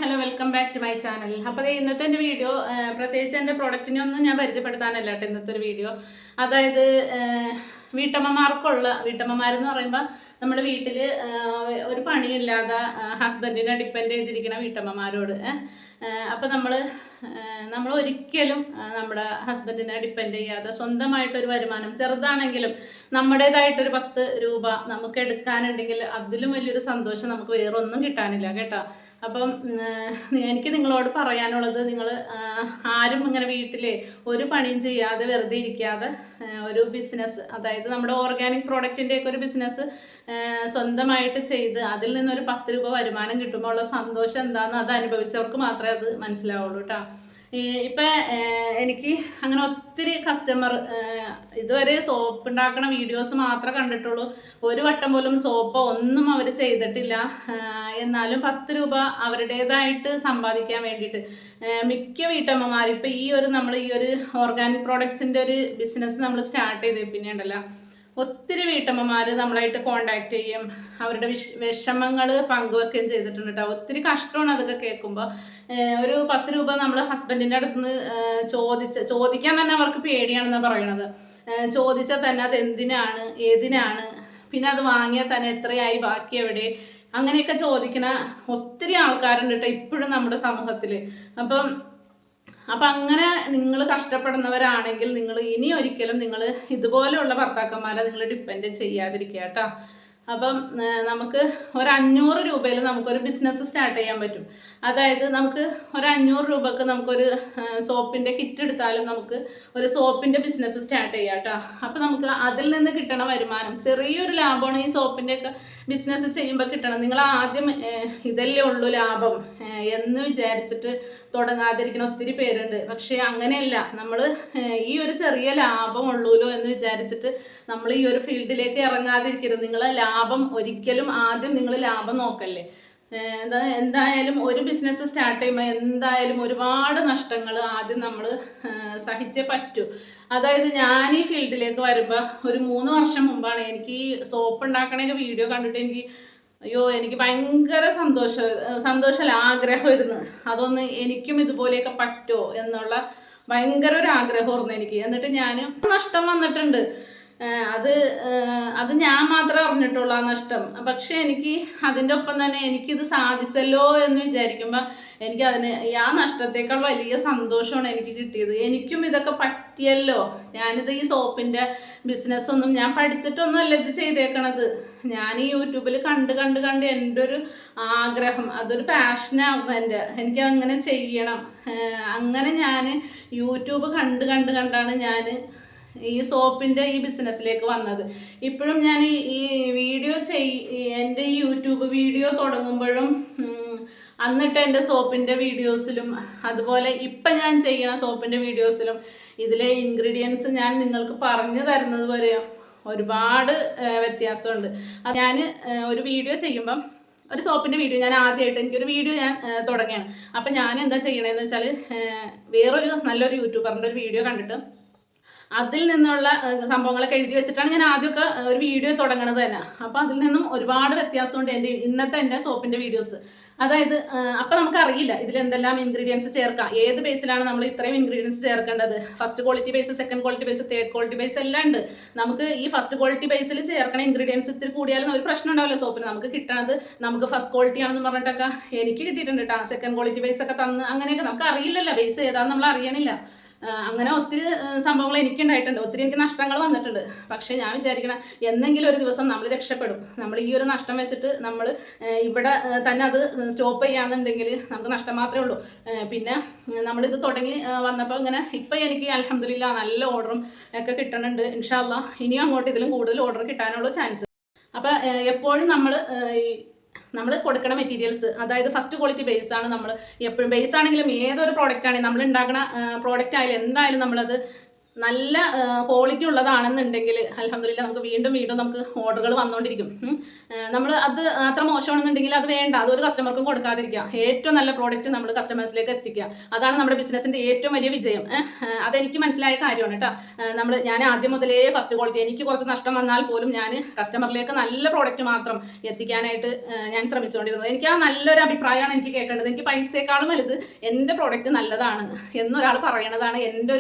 Hello welcome back to my channel. അപ്പോൾ ഇന്നത്തെ എൻ്റെ വീഡിയോ പ്രത്യേകിച്ച് എൻ്റെ പ്രൊഡക്റ്റിനെ ഒന്നും ഞാൻ പരിചയപ്പെടുത്താനല്ല കേട്ടോ ഇന്നത്തെ ഒരു വീഡിയോ. അതായത് വീട്ടമ്മമാരെന്ന് പറയുമ്പോൾ നമ്മുടെ വീട്ടിൽ ഒരു പണിയില്ലാതെ ഹസ്ബൻഡിനെ ഡിപ്പെൻഡ് ചെയ്തിരിക്കുന്ന വീട്ടമ്മമാരോട് അപ്പോൾ നമ്മൾ ഒരിക്കലും നമ്മുടെ ഹസ്ബൻഡിനെ ഡിപ്പെൻഡ് ചെയ്യാതെ സ്വന്തമായിട്ടൊരു വരുമാനം ചെറുതാണെങ്കിലും നമ്മുടേതായിട്ടൊരു 10 രൂപ നമുക്ക് എടുക്കാനുണ്ടെങ്കിൽ അതിലും വലിയൊരു സന്തോഷം നമുക്ക് വേറൊന്നും കിട്ടാനില്ല കേട്ടോ. അപ്പം എനിക്ക് നിങ്ങളോട് പറയാനുള്ളത്, നിങ്ങൾ ആരും ഇങ്ങനെ വീട്ടിൽ ഒരു പണിയും ചെയ്യാതെ വെറുതെ ഇരിക്കാതെ ഒരു ബിസിനസ്, അതായത് നമ്മുടെ ഓർഗാനിക് പ്രോഡക്റ്റിൻ്റെയൊക്കെ ഒരു ബിസിനസ് സ്വന്തമായിട്ട് ചെയ്ത് അതിൽ നിന്നൊരു 10 രൂപ വരുമാനം കിട്ടുമ്പോൾ ഉള്ള സന്തോഷം എന്താണെന്ന് അത് അനുഭവിച്ചവർക്ക് മാത്രമേ അത് മനസ്സിലാവുള്ളൂ കേട്ടോ. ഇപ്പം എനിക്ക് അങ്ങനെ ഒത്തിരി കസ്റ്റമർ ഇതുവരെ സോപ്പ് ഉണ്ടാക്കണ വീഡിയോസ് മാത്രമേ കണ്ടിട്ടുള്ളൂ. ഒരു വട്ടം പോലും സോപ്പോ ഒന്നും അവർ ചെയ്തിട്ടില്ല. എന്നാലും 10 രൂപ അവരുടേതായിട്ട് സമ്പാദിക്കാൻ വേണ്ടിയിട്ട് മിക്ക വീട്ടമ്മമാർ ഇപ്പം നമ്മൾ ഈ ഒരു ഓർഗാനിക് പ്രോഡക്ട്സിൻ്റെ ഒരു ബിസിനസ് നമ്മൾ സ്റ്റാർട്ട് ചെയ്ത് പിന്നെ ഉണ്ടല്ലോ, ഒത്തിരി വീട്ടമ്മമാർ നമ്മളായിട്ട് കോണ്ടാക്ട് ചെയ്യും, അവരുടെ വിഷമങ്ങൾ പങ്കുവെക്കുകയും ചെയ്തിട്ടുണ്ട് കേട്ടോ. ഒത്തിരി കഷ്ടമാണ് അതൊക്കെ കേൾക്കുമ്പോൾ. ഒരു 10 രൂപ നമ്മൾ ഹസ്ബൻഡിൻ്റെ അടുത്തുനിന്ന് ചോദിക്കാൻ തന്നെ അവർക്ക് പേടിയാണെന്നാണ് പറയണത്. ചോദിച്ചാൽ തന്നെ അത് എന്തിനാണ് ഏതിനാണ്, പിന്നെ അത് വാങ്ങിയാൽ തന്നെ എത്രയായി, ബാക്കി എവിടെ, അങ്ങനെയൊക്കെ ചോദിക്കുന്ന ഒത്തിരി ആൾക്കാരുണ്ട് കേട്ടോ ഇപ്പോഴും നമ്മുടെ സമൂഹത്തിൽ. അപ്പം അങ്ങനെ നിങ്ങൾ കഷ്ടപ്പെടുന്നവരാണെങ്കിൽ നിങ്ങൾ ഇനി ഒരിക്കലും നിങ്ങൾ ഇതുപോലെയുള്ള ഭർത്താക്കന്മാരെ നിങ്ങൾ ഡിപ്പെൻഡ് ചെയ്യാതിരിക്കുക കേട്ടോ. അപ്പം നമുക്ക് ഒരു 500 രൂപയിൽ നമുക്കൊരു ബിസിനസ് സ്റ്റാർട്ട് ചെയ്യാൻ പറ്റും. അതായത് നമുക്ക് ഒരു 500 രൂപക്ക് നമുക്കൊരു സോപ്പിൻ്റെ കിറ്റ് എടുത്താലും നമുക്ക് ഒരു സോപ്പിൻ്റെ ബിസിനസ് സ്റ്റാർട്ട് ചെയ്യാം കേട്ടോ. അപ്പം നമുക്ക് അതിൽ നിന്ന് കിട്ടണ വരുമാനം ചെറിയൊരു ലാഭമാണ് ഈ സോപ്പിൻ്റെയൊക്കെ ബിസിനസ് ചെയ്യുമ്പോൾ കിട്ടണം. നിങ്ങൾ ആദ്യം ഇതല്ലേ ഉള്ളൂ ലാഭം എന്ന് വിചാരിച്ചിട്ട് തുടങ്ങാതിരിക്കുന്ന ഒത്തിരി പേരുണ്ട്. പക്ഷേ അങ്ങനെയല്ല, നമ്മൾ ഈ ഒരു ചെറിയ ലാഭം ഉള്ളൂല്ലോ എന്ന് വിചാരിച്ചിട്ട് നമ്മൾ ഈ ഒരു ഫീൽഡിലേക്ക് ഇറങ്ങാതിരിക്കരുത്. നിങ്ങൾ ലാഭം ഒരിക്കലും ആദ്യം നിങ്ങൾ ലാഭം നോക്കല്ലേ. എന്തായാലും ഒരു ബിസിനസ് സ്റ്റാർട്ട് ചെയ്യുമ്പോൾ എന്തായാലും ഒരുപാട് നഷ്ടങ്ങൾ ആദ്യം നമ്മൾ സഹിച്ചേ പറ്റൂ. അതായത് ഞാൻ ഈ ഫീൽഡിലേക്ക് വരുമ്പോൾ ഒരു 3 വർഷം മുമ്പാണ് എനിക്ക് ഈ സോപ്പ് ഉണ്ടാക്കണേക്ക് വീഡിയോ കണ്ടിട്ട് എനിക്ക് ഭയങ്കര സന്തോഷമല്ല, ആഗ്രഹമായിരുന്നു. അതൊന്ന് എനിക്കും ഇതുപോലെയൊക്കെ പറ്റുമോ എന്നുള്ള ഭയങ്കര ഒരു ആഗ്രഹമായിരുന്നു എനിക്ക്. എന്നിട്ട് ഞാൻ നഷ്ടം വന്നിട്ടുണ്ട്. അത് ഞാൻ മാത്രമേ അറിഞ്ഞിട്ടുള്ളൂ ആ നഷ്ടം. പക്ഷെ എനിക്ക് അതിൻ്റെ ഒപ്പം തന്നെ എനിക്കിത് സാധിച്ചല്ലോ എന്ന് വിചാരിക്കുമ്പോൾ എനിക്ക് ആ നഷ്ടത്തേക്കാൾ വലിയ സന്തോഷമാണ് എനിക്ക് കിട്ടിയത്. എനിക്കും ഇതൊക്കെ പറ്റിയല്ലോ. ഞാനിത് ഈ സോപ്പിൻ്റെ ബിസിനസ്സൊന്നും ഞാൻ പഠിച്ചിട്ടൊന്നുമല്ല ഇത് ചെയ്തേക്കണത്. ഞാൻ ഈ യൂട്യൂബിൽ കണ്ട് എൻ്റെ ഒരു ആഗ്രഹം, അതൊരു പാഷനായിരുന്നു എനിക്ക് അങ്ങനെ ചെയ്യണം. അങ്ങനെ ഞാൻ യൂട്യൂബ് കണ്ടാണ് ഞാൻ ഈ സോപ്പിൻ്റെ ഈ ബിസിനസ്സിലേക്ക് വന്നത്. ഇപ്പോഴും ഞാൻ ഈ വീഡിയോ എൻ്റെ ഈ യൂട്യൂബ് വീഡിയോ തുടങ്ങുമ്പോഴും അന്നിട്ട് എൻ്റെ സോപ്പിൻ്റെ വീഡിയോസിലും അതുപോലെ ഇപ്പം ഞാൻ ചെയ്യണ സോപ്പിൻ്റെ വീഡിയോസിലും ഇതിലെ ഇൻഗ്രീഡിയൻസ് ഞാൻ നിങ്ങൾക്ക് പറഞ്ഞു തരുന്നത് വരെ ഒരുപാട് വ്യത്യാസമുണ്ട്. ഞാൻ ഒരു വീഡിയോ ചെയ്യുമ്പം, ഒരു സോപ്പിൻ്റെ വീഡിയോ ഞാൻ ആദ്യമായിട്ട് എനിക്കൊരു വീഡിയോ ഞാൻ തുടങ്ങുകയാണ്. അപ്പം ഞാൻ എന്താ ചെയ്യണമെന്ന് വെച്ചാൽ വേറൊരു നല്ലൊരു യൂട്യൂബറിൻ്റെ ഒരു വീഡിയോ കണ്ടിട്ട് അതിൽ നിന്നുള്ള സംഭവങ്ങളൊക്കെ എഴുതി വെച്ചിട്ടാണ് ഞാൻ ആദ്യമൊക്കെ ഒരു വീഡിയോ തുടങ്ങണത് തന്നെ. അപ്പോൾ അതിൽ നിന്നും ഒരുപാട് വ്യത്യാസമുണ്ട് എൻ്റെ സോപ്പിൻ്റെ വീഡിയോസ്. അതായത് അപ്പം നമുക്കറിയില്ല ഇതിലെന്തെല്ലാം ഇൻഗ്രീഡിയൻസ് ചേർക്കാം, ഏത് ബേസിലാണ് നമ്മൾ ഇത്രയും ഇൻഗ്രീഡിയൻസ് ചേർക്കേണ്ടത്. First quality base, second quality base, third quality base എല്ലാം ഉണ്ട്. നമുക്ക് ഈ ഫസ്റ്റ് ക്വാളിറ്റി ബേസിൽ ചേർക്കണ ഇൻഗ്രീഡിയൻസ് ഇത്തിരി കൂടിയാലും ഒരു പ്രശ്നം ഉണ്ടാവില്ല സോപ്പിന്. നമുക്ക് കിട്ടണത് നമുക്ക് ഫസ്റ്റ് ക്വാളിറ്റി ആണെന്ന് പറഞ്ഞിട്ടൊക്കെ എനിക്ക് കിട്ടിയിട്ടുണ്ട് കേട്ടോ. സെക്കൻഡ് ക്വാളിറ്റി ബേസ് ഒക്കെ തന്ന് അങ്ങനെയൊക്കെ നമുക്ക് അറിയില്ലല്ലോ, ബേസ് ഏതാണെന്ന് നമ്മൾ അറിയണില്ല. അങ്ങനെ ഒത്തിരി സംഭവങ്ങൾ എനിക്കുണ്ടായിട്ടുണ്ട്, ഒത്തിരി എനിക്ക് നഷ്ടങ്ങൾ വന്നിട്ടുണ്ട്. പക്ഷേ ഞാൻ വിചാരിക്കണം എന്തെങ്കിലും ഒരു ദിവസം നമ്മൾ രക്ഷപ്പെടും. നമ്മൾ ഈ ഒരു നഷ്ടം വെച്ചിട്ട് നമ്മൾ ഇവിടെ തന്നെ അത് സ്റ്റോപ്പ് ചെയ്യാന്നുണ്ടെങ്കിൽ നമുക്ക് നഷ്ടം മാത്രമേ ഉള്ളൂ. പിന്നെ നമ്മളിത് തുടങ്ങി വന്നപ്പോൾ ഇങ്ങനെ ഇപ്പം എനിക്ക് അൽഹംദുലില്ലാ നല്ല ഓർഡറും ഒക്കെ കിട്ടുന്നുണ്ട്. ഇൻഷാ അല്ലാഹ് ഇനിയും അങ്ങോട്ട് ഇതിലും കൂടുതൽ ഓർഡർ കിട്ടാനുള്ള ചാൻസ്. അപ്പം എപ്പോഴും നമ്മൾ കൊടുക്കുന്ന മെറ്റീരിയൽസ്, അതായത് ഫസ്റ്റ് ക്വാളിറ്റി ബേസ് ആണ്. നമ്മൾ എപ്പോഴും ബേസ് ആണെങ്കിലും ഏതൊരു പ്രോഡക്റ്റ് ആണെങ്കിലും നമ്മൾ ഉണ്ടാക്കുന്ന പ്രോഡക്റ്റ് ആയാലും എന്തായാലും നമ്മളത് നല്ല ക്വാളിറ്റി ഉള്ളതാണെന്നുണ്ടെങ്കിൽ അൽഹംദുലില്ലാ നമുക്ക് വീണ്ടും വീണ്ടും നമുക്ക് ഓർഡറുകൾ വന്നുകൊണ്ടിരിക്കും. നമ്മൾ അത് അത്ര മോശമാണെന്നുണ്ടെങ്കിൽ അത് വേണ്ട, അതൊരു കസ്റ്റമർക്കും കൊടുക്കാതിരിക്കുക. ഏറ്റവും നല്ല പ്രോഡക്റ്റ് നമ്മൾ കസ്റ്റമേഴ്സിലേക്ക് എത്തിക്കുക. അതാണ് നമ്മുടെ ബിസിനസ്സിൻ്റെ ഏറ്റവും വലിയ വിജയം. അതെനിക്ക് മനസ്സിലായ കാര്യമാണ് കേട്ടോ. ഞാൻ ആദ്യം മുതലേ ഫസ്റ്റ് ക്വാളിറ്റി, എനിക്ക് കുറച്ച് നഷ്ടം വന്നാൽ പോലും ഞാൻ കസ്റ്റമറിലേക്ക് നല്ല പ്രോഡക്റ്റ് മാത്രം എത്തിക്കാനായിട്ട് ഞാൻ ശ്രമിച്ചുകൊണ്ടിരുന്നത്. എനിക്ക് ആ നല്ലൊരു അഭിപ്രായമാണ് എനിക്ക് കേൾക്കേണ്ടത്. എനിക്ക് പൈസയെക്കാളും വലുത് എൻ്റെ പ്രോഡക്റ്റ് നല്ലതാണ് എന്നൊരാൾ പറയണതാണ് എൻ്റെ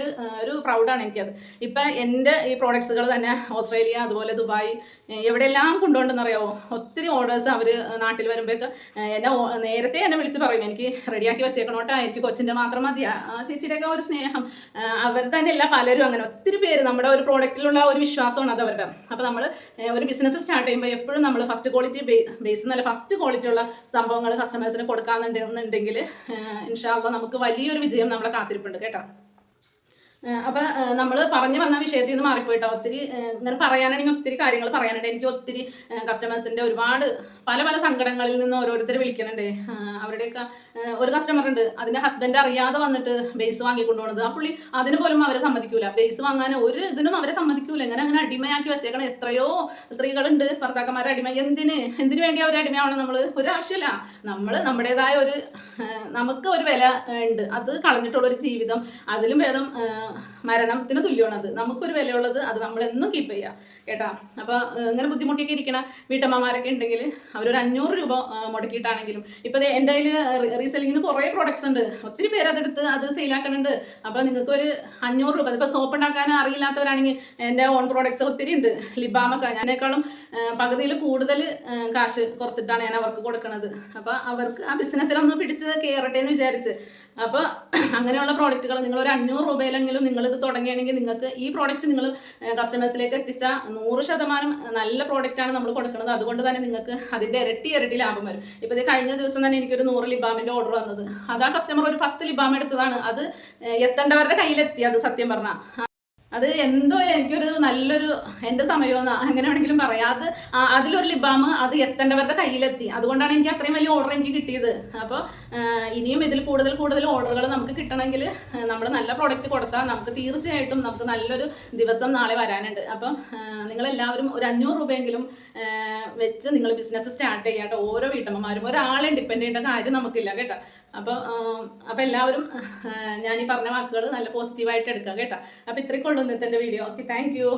ഒരു പ്രൗഡാണ് എനിക്കത്. ഇപ്പം എൻ്റെ ഈ പ്രോഡക്ട്സുകൾ തന്നെ ഓസ്ട്രേലിയ, അതുപോലെ ദുബായ്, എവിടെയെല്ലാം കൊണ്ടുപോകണ്ടെന്നറിയാമോ? ഒത്തിരി ഓർഡേഴ്സ് അവർ നാട്ടിൽ വരുമ്പോഴേക്ക് നേരത്തെ എന്നെ വിളിച്ച് പറയും, എനിക്ക് റെഡിയാക്കി വെച്ചേക്കണോട്ടാ, എനിക്ക് കൊച്ചിൻ്റെ മാത്രം മതി. ചേച്ചിയുടെയൊക്കെ ഒരു സ്നേഹം, അവർ തന്നെയല്ല പലരും അങ്ങനെ ഒത്തിരി പേര് നമ്മുടെ ഒരു പ്രോഡക്റ്റിലുള്ള ഒരു വിശ്വാസമാണ് അത് അവരുടെ. അപ്പോൾ നമ്മൾ ഒരു ബിസിനസ് സ്റ്റാർട്ട് ചെയ്യുമ്പോൾ എപ്പോഴും നമ്മൾ ഫസ്റ്റ് ക്വാളിറ്റി ബേസ് എന്നല്ല, ഫസ്റ്റ് ക്വാളിറ്റി ഉള്ള സംഭവങ്ങൾ കസ്റ്റമേഴ്സിന് കൊടുക്കാമെന്നുണ്ടെങ്കിൽ ഇൻഷാ അല്ലാഹ് നമുക്ക് വലിയൊരു വിജയം നമ്മളെ കാത്തിരിപ്പുണ്ട് കേട്ടോ. അപ്പം നമ്മൾ പറഞ്ഞു വന്ന വിഷയത്തിൽ നിന്ന് മാറിപ്പോയിട്ടോ. ഒത്തിരി ഇങ്ങനെ പറയാനാണെങ്കിൽ ഒത്തിരി കാര്യങ്ങൾ പറയാനുണ്ട്. എനിക്ക് ഒത്തിരി കസ്റ്റമേഴ്സിൻ്റെ ഒരുപാട് പല പല സങ്കടങ്ങളിൽ നിന്ന് ഓരോരുത്തർ വിളിക്കുന്നുണ്ട്. അവരുടെയൊക്കെ ഒരു കസ്റ്റമർ ഉണ്ട്, അതിൻ്റെ ഹസ്ബൻഡ് അറിയാതെ വന്നിട്ട് ബേസ് വാങ്ങിക്കൊണ്ടുപോകുന്നത്. ആ പുള്ളി അതിന് പോലും അവരെ സമ്മതിക്കൂല, ബേസ് വാങ്ങാൻ ഒരു ഇതിനും അവരെ സമ്മതിക്കൂല. ഇങ്ങനെ അങ്ങനെ അടിമയാക്കി വെച്ചേക്കണം. എത്രയോ സ്ത്രീകളുണ്ട് ഭർത്താക്കന്മാരെ എന്തിനു വേണ്ടി അവർ അടിമയാവണം? നമ്മൾ ഒരു ആവശ്യമില്ല. നമ്മൾ നമ്മുടേതായ നമുക്ക് ഒരു വില ഉണ്ട്, അത് കളഞ്ഞിട്ടുള്ളൊരു ജീവിതം അതിലും ഭേദം മരണത്തിന് തുല്യമാണ്. അത് നമുക്കൊരു വിലയുള്ളത്, അത് നമ്മളെന്നും കീപ്പ് ചെയ്യുക കേട്ടാ. അപ്പോൾ ഇങ്ങനെ ബുദ്ധിമുട്ടിയൊക്കെ ഇരിക്കണ വീട്ടമ്മമാരൊക്കെ ഉണ്ടെങ്കിൽ അവരൊരു 500 രൂപ മുടക്കിയിട്ടാണെങ്കിലും, ഇപ്പോൾ എൻ്റെ കയ്യിൽ റീസെല്ലിങ്ങിന് കുറേ പ്രോഡക്ട്സ് ഉണ്ട്, ഒത്തിരി പേര് അതെടുത്ത് അത് സെയിലാക്കുന്നുണ്ട്. അപ്പോൾ നിങ്ങൾക്ക് ഒരു 500 രൂപ, ഇപ്പോൾ സോപ്പ് ഉണ്ടാക്കാൻ അറിയില്ലാത്തവരാണെങ്കിൽ എൻ്റെ ഓൺ പ്രോഡക്ട്സ് ഒത്തിരി ഉണ്ട്. ലിബാമൊക്കെ ഞാനേക്കാളും പകുതിയിൽ കൂടുതൽ കാശ് കുറച്ചിട്ടാണ് ഞാൻ അവർക്ക് കൊടുക്കുന്നത്. അപ്പോൾ അവർക്ക് ആ ബിസിനസ്സിലൊന്ന് പിടിച്ച് കയറട്ടെ എന്ന് വിചാരിച്ച്. അപ്പോൾ അങ്ങനെയുള്ള പ്രോഡക്റ്റുകൾ നിങ്ങളൊരു 500 രൂപയിലെങ്കിലും നിങ്ങളിത് തുടങ്ങുകയാണെങ്കിൽ നിങ്ങൾക്ക് ഈ പ്രോഡക്റ്റ് നിങ്ങൾ കസ്റ്റമേഴ്സിലേക്ക് എത്തിച്ചാൽ 100% നല്ല പ്രോഡക്റ്റാണ് നമ്മൾ കൊടുക്കുന്നത്. അതുകൊണ്ട് തന്നെ നിങ്ങൾക്ക് അതിൻ്റെ ഇരട്ടി ലാഭം വരും. ഇപ്പോൾ ഇത് കഴിഞ്ഞ ദിവസം തന്നെ എനിക്കൊരു 100 ലിബാമിൻ്റെ ഓർഡർ വന്നത്. അത് ആ കസ്റ്റമർ ഒരു 10 ലിബാം എടുത്തതാണ്. അത് എത്തേണ്ടവരുടെ കയ്യിലെത്തി. അത് സത്യം പറഞ്ഞാൽ അത് എന്തോ എനിക്കൊരു നല്ലൊരു എൻ്റെ സമയമെന്ന് അങ്ങനെ വേണമെങ്കിലും പറയാം. അതിലൊരു ലിബാം അത് എത്തേണ്ടവരുടെ കയ്യിലെത്തി. അതുകൊണ്ടാണ് എനിക്ക് അത്രയും വലിയ ഓർഡർ എനിക്ക് കിട്ടിയത്. അപ്പോൾ ഇനിയും ഇതിൽ കൂടുതൽ ഓർഡറുകൾ നമുക്ക് കിട്ടണമെങ്കിൽ നമ്മൾ നല്ല പ്രോഡക്റ്റ് കൊടുത്താൽ നമുക്ക് തീർച്ചയായിട്ടും നമുക്ക് നല്ലൊരു ദിവസം നാളെ വരാനുണ്ട്. അപ്പം നിങ്ങളെല്ലാവരും ഒരു 500 രൂപയെങ്കിലും വെച്ച് നിങ്ങൾ ബിസിനസ് സ്റ്റാർട്ട് ചെയ്യാട്ടോ. ഓരോ വീട്ടമ്മമാരും ഒരാളെ ഡിപ്പെൻഡ് ചെയ്യേണ്ട കാര്യം നമുക്കില്ല കേട്ടോ. അപ്പോൾ എല്ലാവരും ഞാൻ ഈ പറഞ്ഞ വാക്കുകൾ നല്ല പോസിറ്റീവായിട്ട് എടുക്കുക കേട്ടോ. അപ്പോൾ ഇത്രയ്ക്കുള്ളൂ ഇന്നത്തെ എൻ്റെ വീഡിയോ. Okay, thank you.